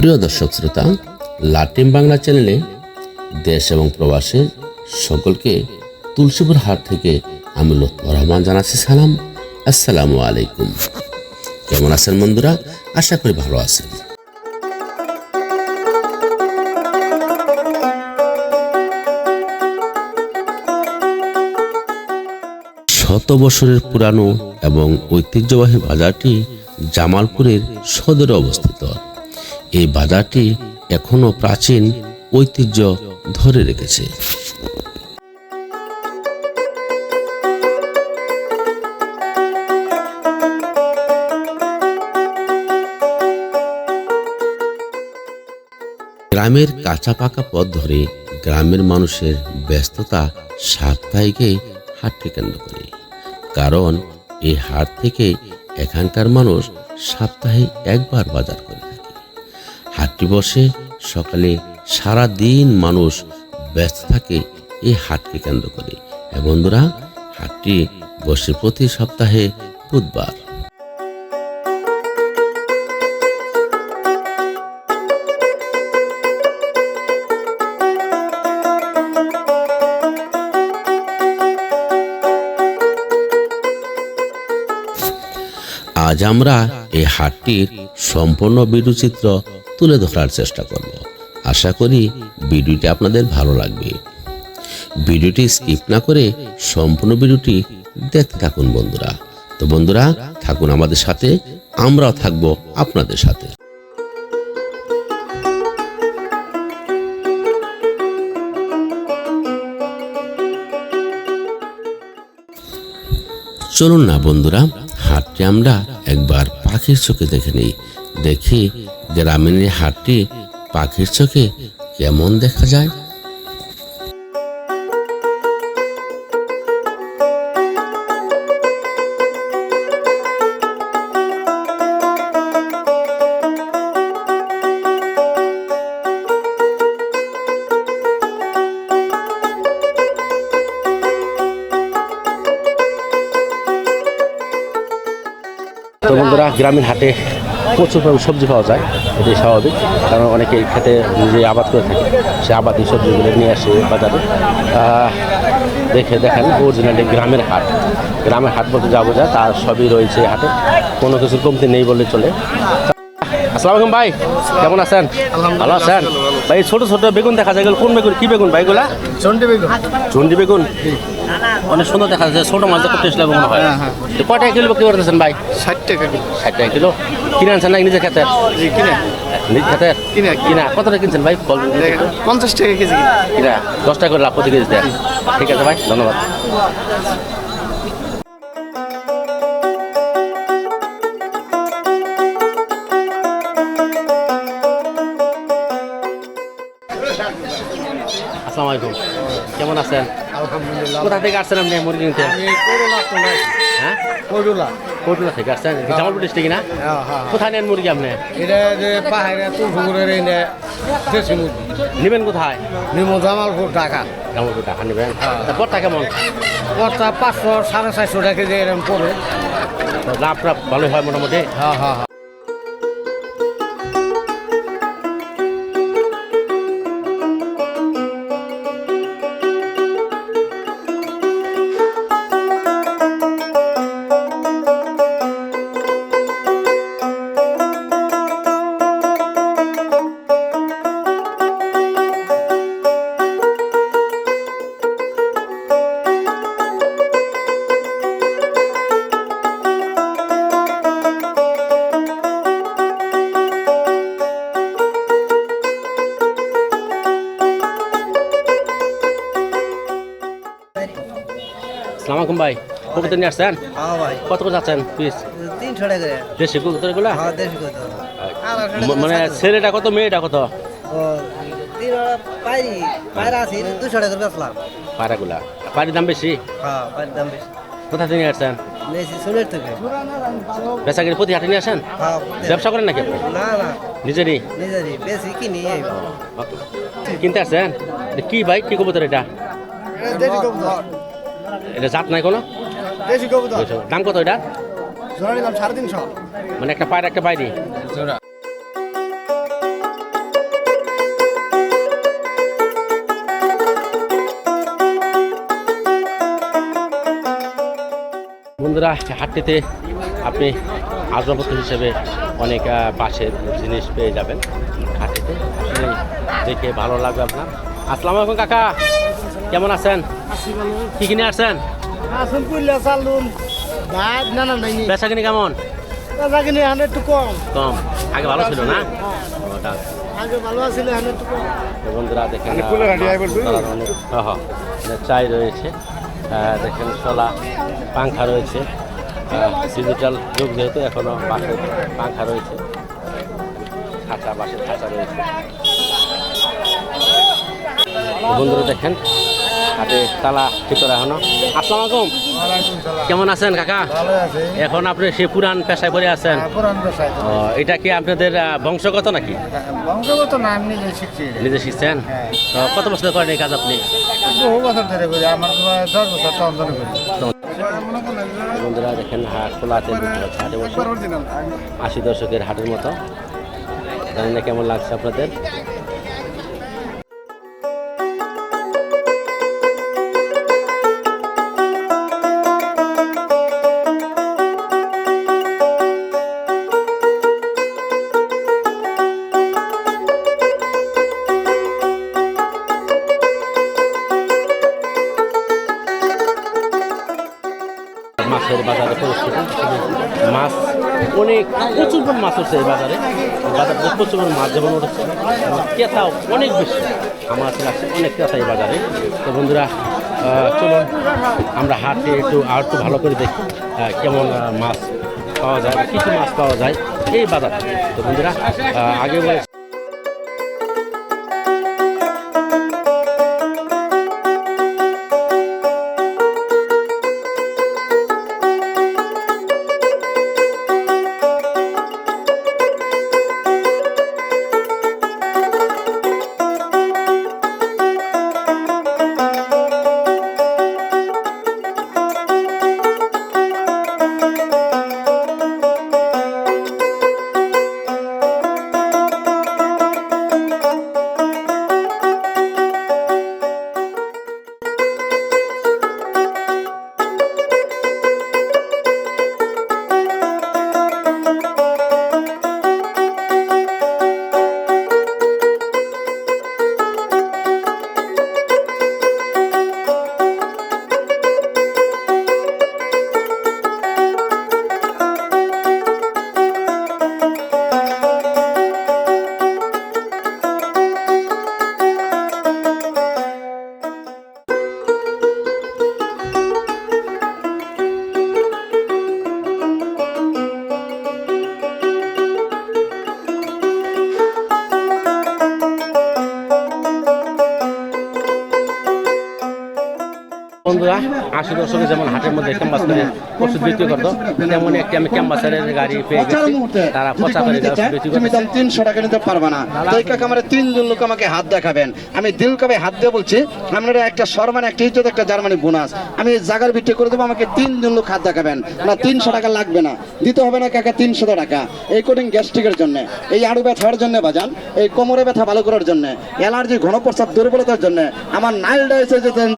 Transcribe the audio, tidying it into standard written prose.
প্রিয় দর্শক শ্রোতা, লাটিম বাংলা চ্যানেলে দেশ এবং প্রবাসে সকলকে তুলসীপুর হাট থেকে আমি লুৎফর রহমান জানাচ্ছি সালাম। আসসালামু আলাইকুম। কেমন আছেন বন্ধুরা? আশা করি ভালো আছেন। শত বছরের পুরানো এবং ঐতিহ্যবাহী বাজারটি জামালপুরের সদরে অবস্থিত। এই বাজারটি এখনো প্রাচীন ঐতিহ্য ধরে রেখেছে। গ্রামের কাঁচা পাকা পথ ধরে গ্রামের মানুষের ব্যস্ততা সাপ্তাহিকে হাটকে কেন্দ্র করে, কারণ এই হাট থেকে এখানকার মানুষ সপ্তাহে একবার বাজার করে থাকে। হাটটি বসে সকালে, সারা দিন মানুষ ব্যস্ত থাকে এই হাটকে কেন্দ্র করে। বন্ধুরা, হাটটি বসে প্রতি সপ্তাহে বুধবার। আজ আমরা এই হাটটির সম্পূর্ণ ভিডিও চিত্র তুলে ধরার চেষ্টা করব। আশা করি ভিডিওটি আপনাদের ভালো লাগবে। ভিডিওটি স্কিপ না করে সম্পূর্ণ ভিডিওটি দেখতে থাকুন বন্ধুরা। তো বন্ধুরা, থাকুন আমাদের সাথে, আমরাও থাকবো আপনাদের সাথে। চলুন না বন্ধুরা, হাটটি আমরা একবার পাখির চোখে দেখে নিই। দেখি গ্রামের এই হাটটি পাখির চোখে কেমন দেখা যায়। তো বন্ধুরা, গ্রামীণ হাটে প্রচুর পরিমাণ সবজি পাওয়া যায়, এটাই স্বাভাবিক, কারণ অনেকে খেতে নিজে আবাদ করে থাকে। সে আবাদি সবজিগুলো নিয়ে আসে বাজারে। দেখেন অরিজিনালি গ্রামের হাট। গ্রামের হাট বলতে যা বোঝায় তার সবই রয়েছে হাটে, কোনো কিছুর কমতি নেই বললে চলে। আসসালামু আলাইকুম ভাই, কেমন আছেন? ভালো আছেন ভাই? ছোট ছোট বেগুন দেখা যায়, কোন বেগুন, কি বেগুন ভাই? এগুলা চন্ডি বেগুন, অনেক সুন্দর দেখা যাচ্ছে। ছোট মাছ খুব টেস্ট লাগে মনে হয়। কয় টাকা কিলো বিক্রি করতেছেন ভাই? 60 টাকা কিলো। কিনে আনছেন না নিজের খেতে? নিজ খেতে কিনা। কত টাকা কিনছেন ভাই? 50 টাকা কেজি কিনা। 10 টাকা করে লাভ প্রতি কেজি দেয়। ঠিক আছে ভাই, ধন্যবাদ। আসসালামু আলাইকুম, কেমন আছেন? আলহামদুলিল্লাহ। কোথা থেকে আসছেন আপনি মুরগি কিনতে? হ্যাঁ, কটুলা থেকে আসছেন। জামালপুর ডিস্ট্রিক্ট না? কোথায় নেন মুরগি আপনি? এটা যে পাহাড়ে তুলসুপুরের দেশি মুরগি নেবেন কোথায়? নিমো জামালপুর টাকা। জামালপুর টাকা নেবেন। পরটা কেমন? বর্তা 500 450 টাকা কেজি এরকম পড়ে। লাভ ভালোই হয় মোটামুটি। হ্যাঁ। আসসালামু আলাইকুম ভাই, কবুতর নিয়ে আসছেন? হ্যাঁ ভাই, কত করে যাচ্ছেন পিস? 300 টাকা করে। দেশি কবুতর এগুলা? হ্যাঁ, দেশি কত? মানে ছেলেটা কত, মেয়েটা কত? ও 3 পায়রা আছে 200 টাকা করে বেচলাম। পায়রাগুলা পায়রার দাম বেশি? হ্যাঁ, পায়রার দাম বেশি। কোথা থেকে নিয়ে আসছেন? নেছি সুনের থেকে। বেচা কিনে প্রতি হাটে নিয়ে আসেন? হ্যাঁ। ব্যবসা করেন নাকি আপনি? না নিজেরই নিজেরই বেশি কিনি। কিনতে আসছেন? কি ভাই, কি কবুতর এটা? দেশি কবুতর। এটা জাত নাই কোনো? দেশি কবুতর। দাম কত এটা? জোড়া নিলাম 350। মানে একটা পায়রা একটা বাইরে? জোড়া। বন্ধুরা হাটটিতে আপনি আসবাবপত্র হিসেবে অনেক বাঁশের জিনিস পেয়ে যাবেন হাটটিতে। আসলে দেখে ভালো লাগবে আপনার। আসসালামু আলাইকুম কাকা, কেমন আছেন? কি কিনে আসছেন? আসুন পুরলে চালুন ভাত না না নাই বেচা কিনি কেমন? বেচা কিনে হানে একটু কম কম, আগে ভালো ছিল না? ওটা আগে ভালো আছিল হানে একটু কম। তো বন্ধুরা দেখেন অনেক চাই রয়েছে, দেখেন শোলা পাংখা রয়েছে, ডিজিটাল যুগ যেহেতু এখনো বাঁশের পাংখা রয়েছে, খাঁচা বাঁশের খাঁচা রয়েছে। তো বন্ধুরা দেখেন হাতে তালা ঠিক করা এখনো। আসসালামু আলাইকুম, কেমন আছেন কাকা? ভালো আছে এখন আপনি সে পুরান পেশায় পড়ে আছেন? পুরান ব্যবসায় ও, এটা কি আপনাদের বংশগত নাকি? বংশগত নাম নিজে শিখছি নিজে শিখছেন? তো কত বছর করেন এই কাজ আপনি? বহু বছর ধরে করি, আমার 10 বছর তখন করি। বন্ধুরা দেখেন হাট খোলাতে হাটে বসে 80 দশকের হাটের মতো। জানি না কেমন লাগছে আপনাদের। মাছের বাজারে পরিস্থিতি, মাছ অনেক প্রচুর পরিমাণ মাছ উঠছে এই বাজারে। বাজারে প্রচুর পরিমাণ মাছ যেমন উঠেছে, ক্রেতাও অনেক বেশি। আমার কাছে লাগছে অনেক ক্রেতা এই বাজারে। তো বন্ধুরা চলুন আমরা হাটে আর একটু ভালো করে দেখি কেমন মাছ পাওয়া যায়, কী কী মাছ পাওয়া যায় এই বাজারে। তো বন্ধুরা আগে বলে বন্ধুরা 80 দশকে যেমন হাটের মধ্যে ক্যাম্পাস করে ওষুধ বিক্রি করতো, তেমনই একটি আমি ক্যাম্পাসের গাড়ি পেয়ে গেছি। তারা পচা করে বিক্রি তুমি করছে। 300 টাকা নিতে পারবে না। তাই কাকা আমার 3 জন লোক আমাকে হাত দেখাবেন, আমি দিল কবে হাত দিয়ে বলছি আপনারা একটা সম্মান, একটা ইজ্জত, একটা জার্মানি বোনাস আমি জায়গার বিক্রি করে দেবো। আমাকে 3 জন লোক হাত দেখাবেন না, 300 টাকা লাগবে না, দিতে হবে না কাকা 300 টাকা। এই কোটিং গ্যাস্ট্রিকের জন্য, এই আড়ু ব্যথার জন্য বাজান, এই কোমরে ব্যথা ভালো করার জন্য, অ্যালার্জি, ঘন প্রস্রাব দুর্বলতার জন্য, আমার নাইল ডায়াবেটিস